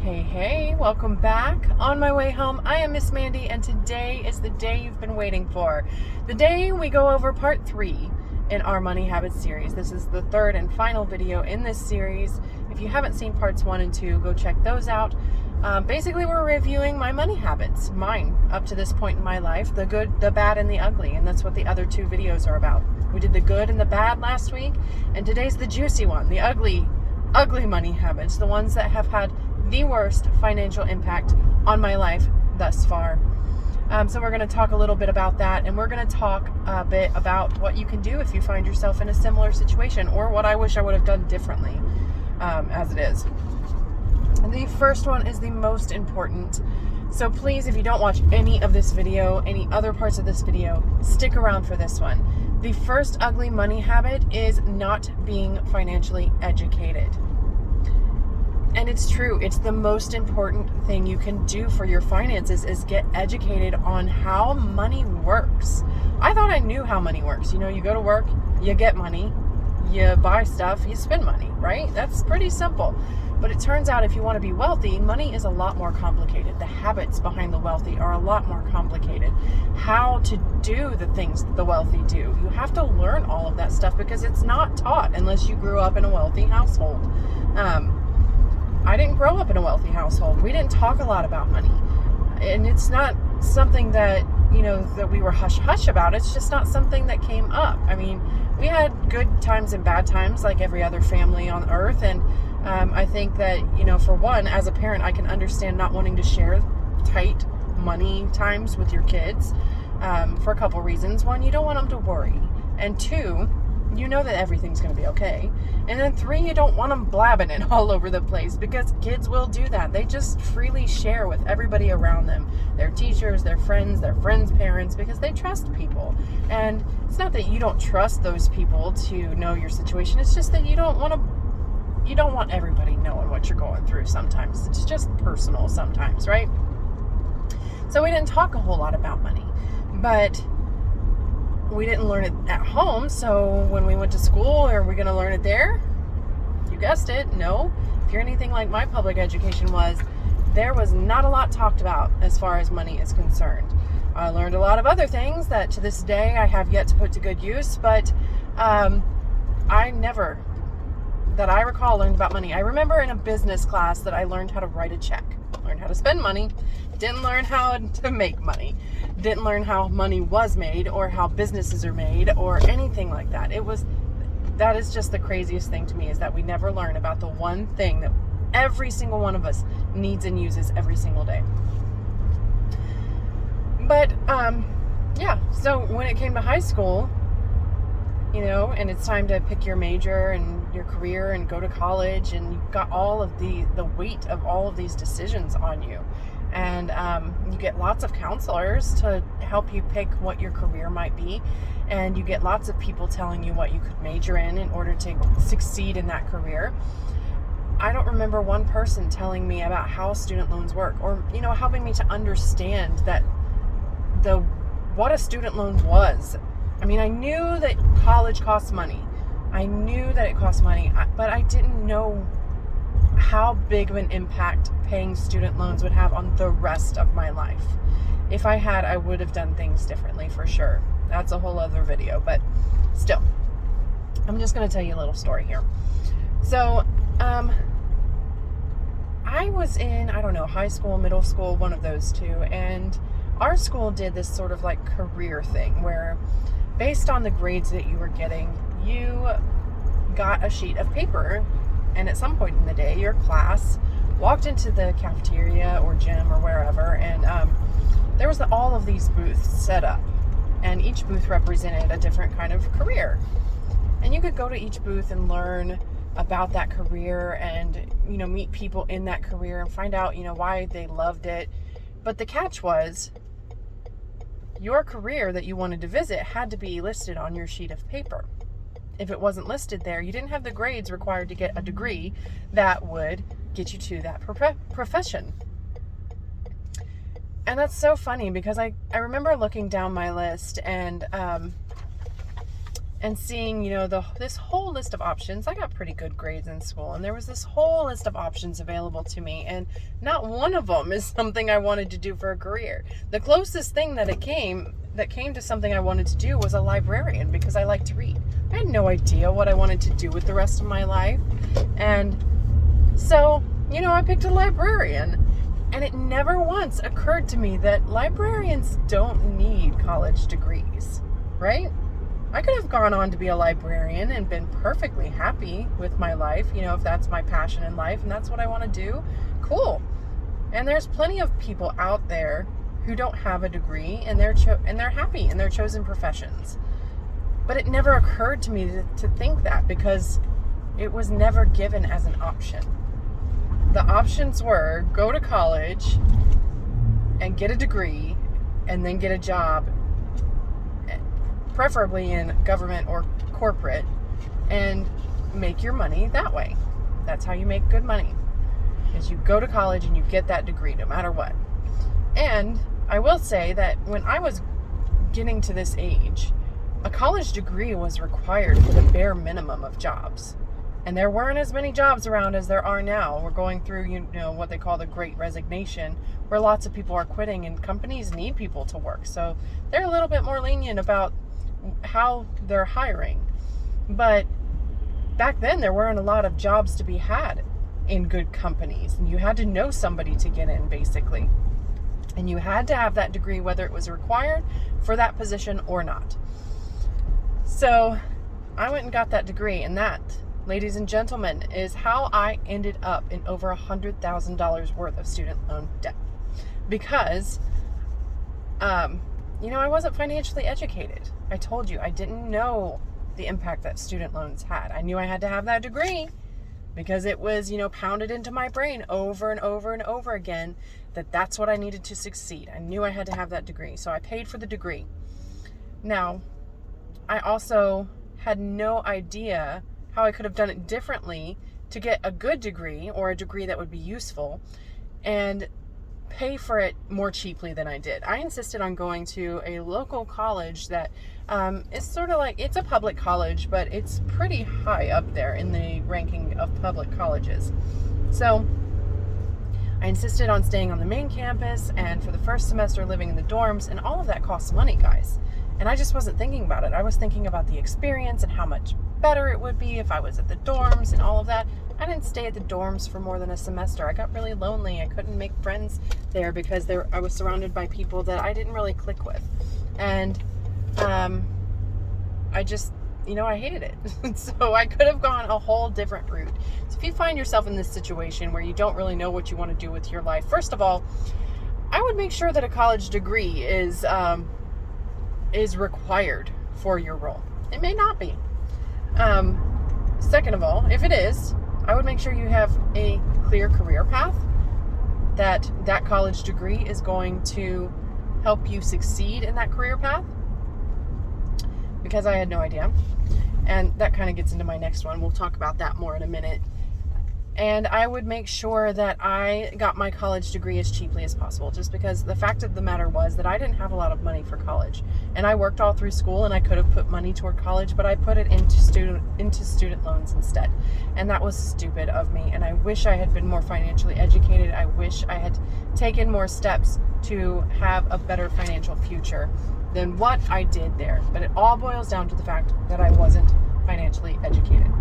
Hey, welcome back. On my way home, I am Miss Mandy, and today is the day you've been waiting for. The day we go over part 3 in our Money Habits series. This is the third and final video in this series. If you haven't seen parts 1 and 2, go check those out. Basically, we're reviewing my money habits, mine up to this point in my life, the good, the bad, and the ugly, and that's what the other 2 videos are about. We did the good and the bad last week, and today's the juicy one, the ugly money habits, the ones that have had the worst financial impact on my life thus far. So we're going to talk a little bit about that, and we're going to talk a bit about what you can do if you find yourself in a similar situation, or what I wish I would have done differently as it is. And the first one is the most important. So please, if you don't watch any of this video, any other parts of this video, stick around for this one. The first ugly money habit is not being financially educated. And it's true. It's the most important thing you can do for your finances is get educated on how money works. I thought I knew how money works. You know, you go to work, you get money, you buy stuff, you spend money, right? That's pretty simple. But it turns out if you want to be wealthy, money is a lot more complicated. The habits behind the wealthy are a lot more complicated. How to do the things the wealthy do. You have to learn all of that stuff because it's not taught unless you grew up in a wealthy household. I didn't grow up in a wealthy household. We didn't talk a lot about money. And it's not something that, you know, that we were hush-hush about. It's just not something that came up. I mean, we had good times and bad times like every other family on earth. And I think that, you know, for one, as a parent, I can understand not wanting to share tight money times with your kids for a couple reasons. One, you don't want them to worry. And 2, you know that everything's going to be okay. And then 3, you don't want them blabbing it all over the place because kids will do that. They just freely share with everybody around them, their teachers, their friends' parents, because they trust people. And it's not that you don't trust those people to know your situation. It's just that you don't want everybody knowing what you're going through sometimes. It's just personal sometimes, right? So we didn't talk a whole lot about money, but we didn't learn it at home. So when we went to school, are we going to learn it there? You guessed it. No. If you're anything like my public education was, there was not a lot talked about as far as money is concerned. I learned a lot of other things that to this day I have yet to put to good use, but I never, that I recall, learned about money. I remember in a business class that I learned how to write a check, learned how to spend money, didn't learn how to make money, didn't learn how money was made or how businesses are made or anything like that. That is just the craziest thing to me, is that we never learn about the one thing that every single one of us needs and uses every single day. But yeah, so when it came to high school, you know, and it's time to pick your major and your career and go to college, and you've got all of the weight of all of these decisions on you. And you get lots of counselors to help you pick what your career might be. And you get lots of people telling you what you could major in order to succeed in that career. I don't remember one person telling me about how student loans work, or, you know, helping me to understand that what a student loan was. I mean, I knew that college costs money. I knew that it cost money, but I didn't know how big of an impact paying student loans would have on the rest of my life. If I had, I would have done things differently for sure. That's a whole other video, but still, I'm just going to tell you a little story here. So, I was in, I don't know, high school, middle school, one of those 2, and our school did this sort of like career thing where based on the grades that you were getting, you got a sheet of paper, and at some point in the day, your class walked into the cafeteria or gym or wherever, and there was all of these booths set up, and each booth represented a different kind of career. And you could go to each booth and learn about that career and, you know, meet people in that career and find out, you know, why they loved it. But the catch was, your career that you wanted to visit had to be listed on your sheet of paper. If it wasn't listed there, you didn't have the grades required to get a degree that would get you to that profession. And that's so funny because I remember looking down my list and and seeing, this whole list of options. I got pretty good grades in school, and there was this whole list of options available to me, and not one of them is something I wanted to do for a career. The closest thing that came to something I wanted to do was a librarian, because I like to read. I had no idea what I wanted to do with the rest of my life, and so, I picked a librarian. And it never once occurred to me that librarians don't need college degrees, right? I could have gone on to be a librarian and been perfectly happy with my life, if that's my passion in life and that's what I want to do, cool. And there's plenty of people out there who don't have a degree and they're happy in their chosen professions. But it never occurred to me to think that, because it was never given as an option. The options were go to college and get a degree and then get a job, preferably in government or corporate, and make your money that way. That's how you make good money, is you go to college and you get that degree no matter what. And I will say that when I was getting to this age, a college degree was required for the bare minimum of jobs. And there weren't as many jobs around as there are now. We're going through, what they call the Great Resignation, where lots of people are quitting and companies need people to work. So they're a little bit more lenient about how they're hiring. But back then, there weren't a lot of jobs to be had in good companies. And you had to know somebody to get in, basically. And you had to have that degree, whether it was required for that position or not. So I went and got that degree, and that, ladies and gentlemen, is how I ended up in over $100,000 worth of student loan debt. Because, I wasn't financially educated. I told you, I didn't know the impact that student loans had. I knew I had to have that degree because it was, pounded into my brain over and over and over again that that's what I needed to succeed. I knew I had to have that degree. So I paid for the degree. Now, I also had no idea how I could have done it differently to get a good degree, or a degree that would be useful, and pay for it more cheaply than I did. I insisted on going to a local college that is sort of like, it's a public college, but it's pretty high up there in the ranking of public colleges. So I insisted on staying on the main campus, and for the first semester living in the dorms, and all of that costs money, guys. And I just wasn't thinking about it. I was thinking about the experience and how much better it would be if I was at the dorms and all of that. I didn't stay at the dorms for more than a semester. I got really lonely. I couldn't make friends there because I was surrounded by people that I didn't really click with. And I just, I hated it. So I could have gone a whole different route. So if you find yourself in this situation where you don't really know what you want to do with your life, first of all, I would make sure that a college degree is required for your role. It may not be. Second of all, if it is, I would make sure you have a clear career path, that college degree is going to help you succeed in that career path, because I had no idea. And that kind of gets into my next one. We'll talk about that more in a minute. And I would make sure that I got my college degree as cheaply as possible, just because the fact of the matter was that I didn't have a lot of money for college. And I worked all through school, and I could have put money toward college, but I put it into student loans instead. And that was stupid of me. And I wish I had been more financially educated. I wish I had taken more steps to have a better financial future than what I did there. But it all boils down to the fact that I wasn't financially educated.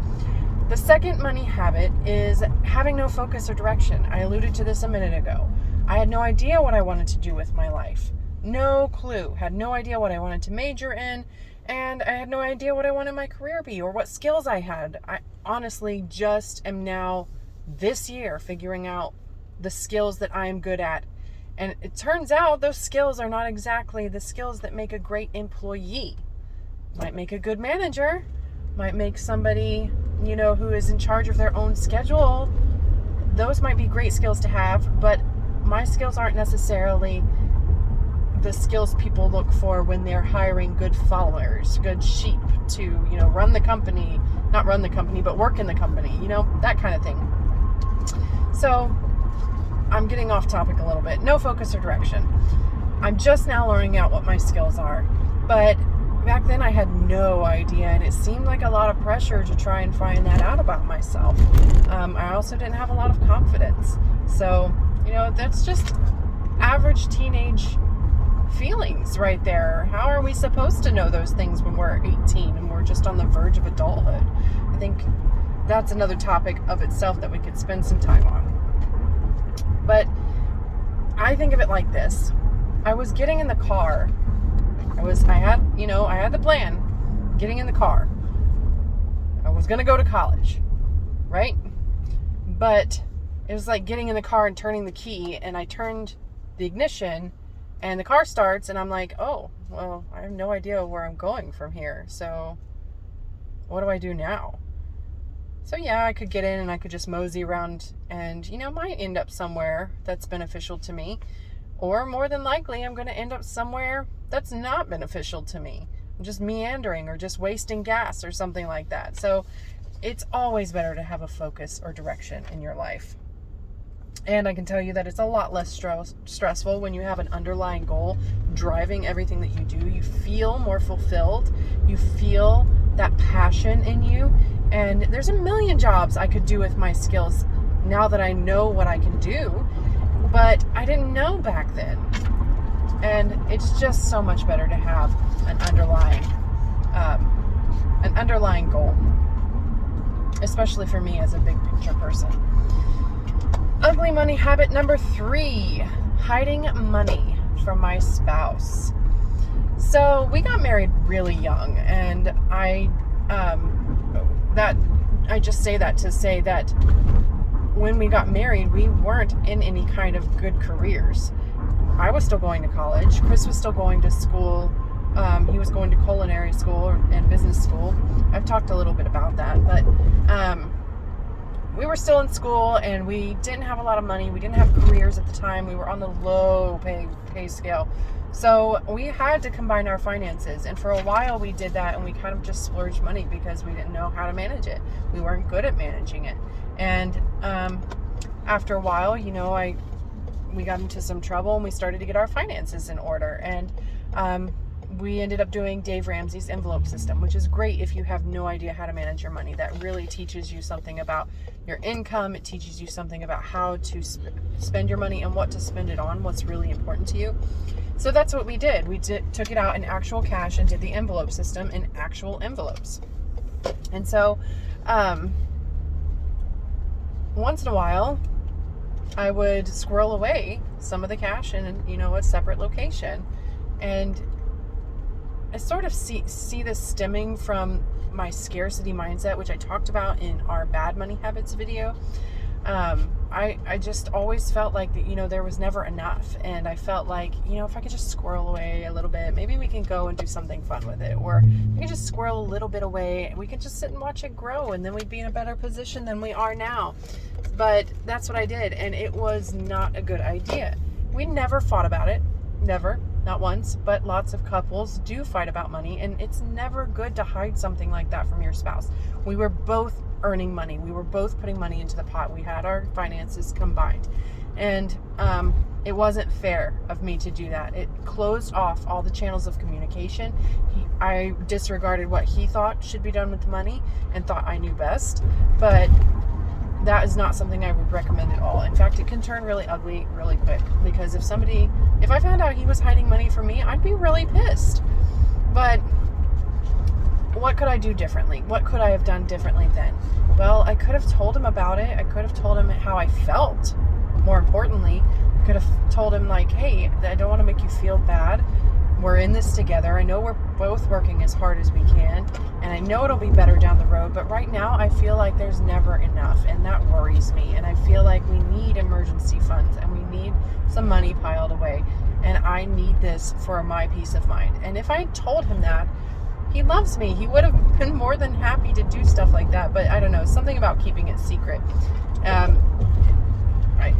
The second money habit is having no focus or direction. I alluded to this a minute ago. I had no idea what I wanted to do with my life. No clue. Had no idea what I wanted to major in, and I had no idea what I wanted my career to be or what skills I had. I honestly just am now, this year, figuring out the skills that I am good at. And it turns out those skills are not exactly the skills that make a great employee. Might make a good manager, might make somebody, who is in charge of their own schedule. Those might be great skills to have, but my skills aren't necessarily the skills people look for when they're hiring good followers, good sheep to, run the company, not run the company, but work in the company, that kind of thing. So I'm getting off topic a little bit. No focus or direction. I'm just now learning out what my skills are, but back then I had no idea, and it seemed like a lot of pressure to try and find that out about myself. I also didn't have a lot of confidence. So, that's just average teenage feelings right there. How are we supposed to know those things when we're 18 and we're just on the verge of adulthood? I think that's another topic of itself that we could spend some time on. But I think of it like this. I was getting in the car. I had the plan, getting in the car. I was going to go to college, right? But it was like getting in the car and turning the key, and I turned the ignition and the car starts, and I'm like, oh, well, I have no idea where I'm going from here. So what do I do now? So yeah, I could get in and I could just mosey around and, might end up somewhere that's beneficial to me. Or more than likely, I'm going to end up somewhere that's not beneficial to me. I'm just meandering or just wasting gas or something like that. So it's always better to have a focus or direction in your life. And I can tell you that it's a lot less stressful when you have an underlying goal driving everything that you do. You feel more fulfilled. You feel that passion in you. And there's a million jobs I could do with my skills now that I know what I can do. But I didn't know back then. And it's just so much better to have an underlying goal, especially for me as a big picture person. Ugly money habit number 3, hiding money from my spouse. So we got married really young, and I just say that to say that when we got married, we weren't in any kind of good careers. I was still going to college. Chris was still going to school. He was going to culinary school and business school. I've talked a little bit about that, but we were still in school, and we didn't have a lot of money. We didn't have careers at the time. We were on the low pay scale. So we had to combine our finances. And for a while we did that, and we kind of just splurged money because we didn't know how to manage it. We weren't good at managing it. And after a while, we got into some trouble, and we started to get our finances in order. And we ended up doing Dave Ramsey's envelope system, which is great if you have no idea how to manage your money. That really teaches you something about your income. It teaches you something about how to spend your money and what to spend it on, what's really important to you. So that's what we did. We took it out in actual cash and did the envelope system in actual envelopes. And so once in a while, I would squirrel away some of the cash in, a separate location. And I sort of see this stemming from my scarcity mindset, which I talked about in our bad money habits video. I just always felt like that, there was never enough. And I felt like, if I could just squirrel away a little bit, maybe we can go and do something fun with it. Or we can just squirrel a little bit away and we can just sit and watch it grow, and then we'd be in a better position than we are now. But that's what I did, and it was not a good idea. We never fought about it. Never. Not once, but lots of couples do fight about money, and it's never good to hide something like that from your spouse. We were both earning money. We were both putting money into the pot. We had our finances combined. And it wasn't fair of me to do that. It closed off all the channels of communication. I disregarded what he thought should be done with the money and thought I knew best. But that is not something I would recommend at all. In fact, it can turn really ugly really quick, because if I found out he was hiding money from me, I'd be really pissed. But what could I do differently? What could I have done differently then? Well, I could have told him about it. I could have told him how I felt. More importantly, I could have told him hey, I don't want to make you feel bad. We're in this together. I know we're both working as hard as we can, and I know it'll be better down the road, but right now I feel like there's never enough, and that worries me. And I feel like we need emergency funds, and we need some money piled away, and I need this for my peace of mind. And if I told him that, he loves me. He would have been more than happy to do stuff like that, but I don't know, something about keeping it secret.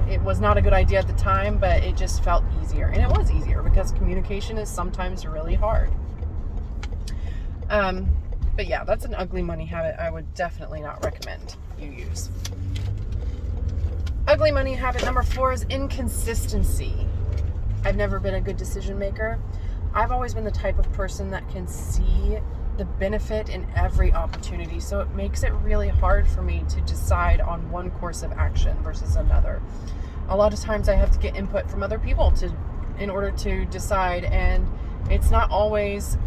It was not a good idea at the time, but it just felt easier. And it was easier because communication is sometimes really hard. But yeah, that's an ugly money habit I would definitely not recommend you use. Ugly money habit number 4 is inconsistency. I've never been a good decision maker. I've always been the type of person that can see the benefit in every opportunity. So it makes it really hard for me to decide on one course of action versus another. A lot of times I have to get input from other people in order to decide, and it's not always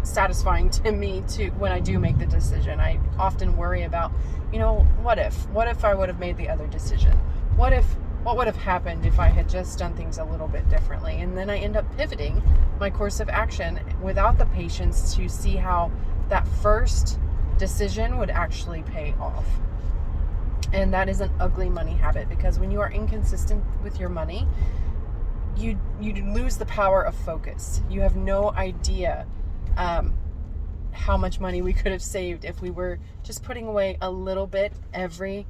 satisfying to me when I do make the decision. I often worry about, what if I would have made the other decision? What would have happened if I had just done things a little bit differently? And then I end up pivoting my course of action without the patience to see how that first decision would actually pay off. And that is an ugly money habit, because when you are inconsistent with your money, you lose the power of focus. You have no idea how much money we could have saved if we were just putting away a little bit every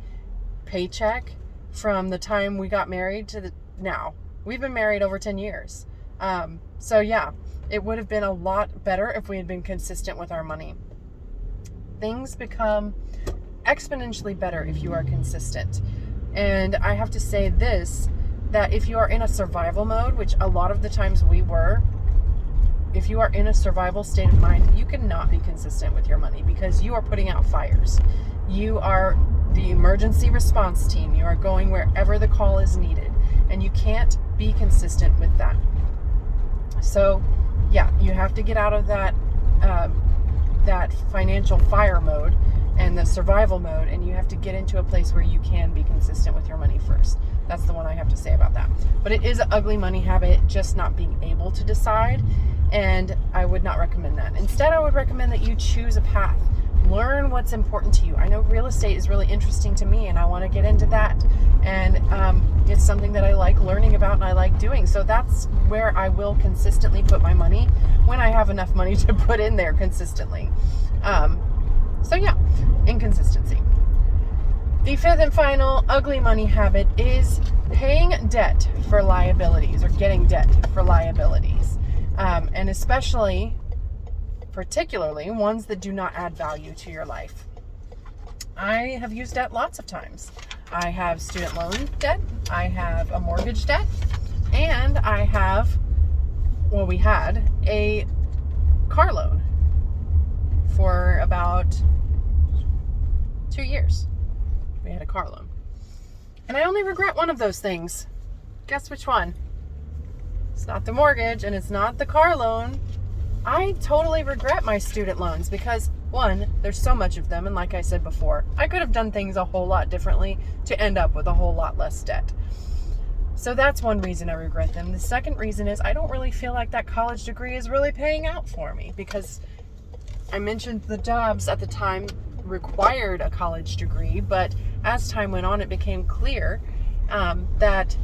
paycheck from the time we got married to now. We've been married over 10 years. So yeah, it would have been a lot better if we had been consistent with our money. Things become exponentially better if you are consistent. And I have to say this, that if you are in a survival mode, which a lot of the times we were, if you are in a survival state of mind, you cannot be consistent with your money, because you are putting out fires. You are the emergency response team. You are going wherever the call is needed, and you can't be consistent with that. So yeah, you have to get out of that financial fire mode and the survival mode, and you have to get into a place where you can be consistent with your money first. That's the one I have to say about that. But it is an ugly money habit, just not being able to decide, and I would not recommend that. Instead, I would recommend that you choose a path. Learn what's important to you. I know real estate is really interesting to me, and I want to get into that, and it's something that I like learning about and I like doing. So that's where I will consistently put my money when I have enough money to put in there consistently. So yeah, inconsistency. The fifth and final ugly money habit is paying debt for liabilities, or getting debt for liabilities. And particularly ones that do not add value to your life. I have used debt lots of times. I have student loan debt, I have a mortgage debt, and we had a car loan for about 2 years. We had a car loan. And I only regret one of those things. Guess which one? It's not the mortgage, and it's not the car loan. I totally regret my student loans because, one, there's so much of them, and like I said before, I could have done things a whole lot differently to end up with a whole lot less debt. So that's one reason I regret them. The second reason is I don't really feel like that college degree is really paying out for me, because I mentioned the jobs at the time required a college degree, but as time went on, it became clear that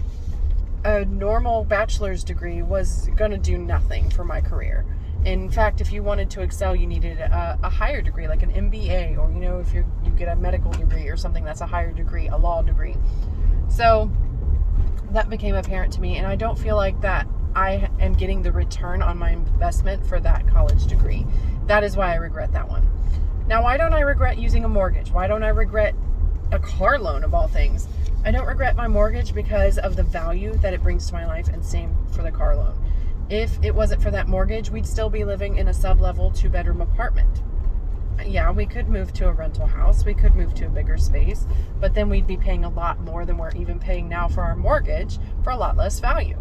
a normal bachelor's degree was going to do nothing for my career. In fact, if you wanted to excel, you needed a higher degree, like an MBA, or if you get a medical degree or something that's a higher degree, a law degree. So that became apparent to me, and I don't feel like that I am getting the return on my investment for that college degree. That is why I regret that one. Now, why don't I regret using a mortgage? Why don't I regret a car loan, of all things? I don't regret my mortgage because of the value that it brings to my life, and same for the car loan. If it wasn't for that mortgage, we'd still be living in a sub-level 2-bedroom apartment. Yeah, we could move to a rental house. We could move to a bigger space, but then we'd be paying a lot more than we're even paying now for our mortgage for a lot less value.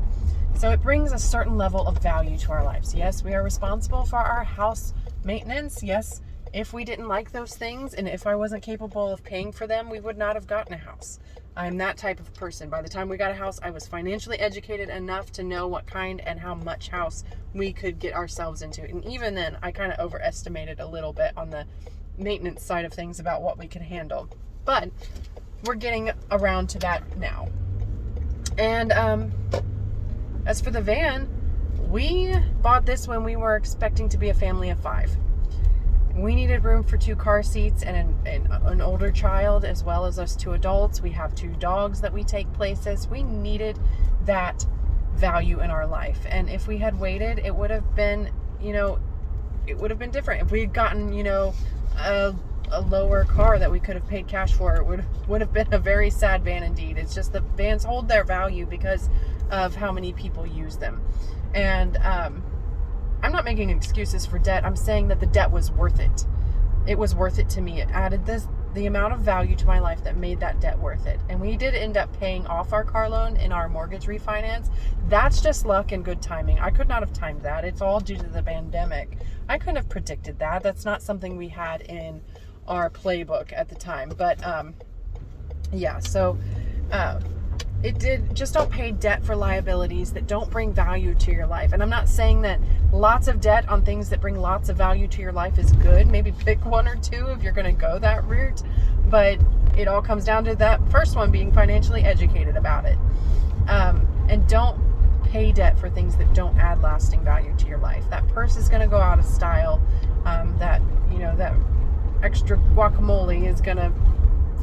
So it brings a certain level of value to our lives. Yes, we are responsible for our house maintenance. Yes, if we didn't like those things and if I wasn't capable of paying for them, we would not have gotten a house. I'm that type of person. By the time we got a house, I was financially educated enough to know what kind and how much house we could get ourselves into. And even then, I kind of overestimated a little bit on the maintenance side of things about what we could handle. But we're getting around to that now. And as for the van, we bought this when we were expecting to be a family of 5. We needed room for 2 car seats and an older child, as well as us 2 adults. We have 2 dogs that we take places. We needed that value in our life. And if we had waited, it would have been, it would have been different. If we had gotten, a a lower car that we could have paid cash for, it would have been a very sad van indeed. It's just the vans hold their value because of how many people use them. And I'm not making excuses for debt. I'm saying that the debt was worth it. It was worth it to me. It added the amount of value to my life that made that debt worth it. And we did end up paying off our car loan in our mortgage refinance. That's just luck and good timing. I could not have timed that. It's all due to the pandemic. I couldn't have predicted that. That's not something we had in our playbook at the time. But yeah, so it did. Just don't pay debt for liabilities that don't bring value to your life. And I'm not saying that lots of debt on things that bring lots of value to your life is good. Maybe pick one or two if you're going to go that route. But it all comes down to that first one, being financially educated about it. And don't pay debt for things that don't add lasting value to your life. That purse is going to go out of style. That extra guacamole is going to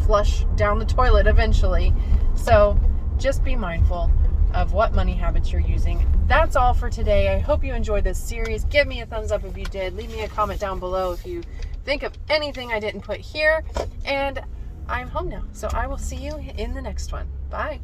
flush down the toilet eventually. So just be mindful of what money habits you're using. That's all for today. I hope you enjoyed this series. Give me a thumbs up if you did. Leave me a comment down below if you think of anything I didn't put here. And I'm home now, so I will see you in the next one. Bye.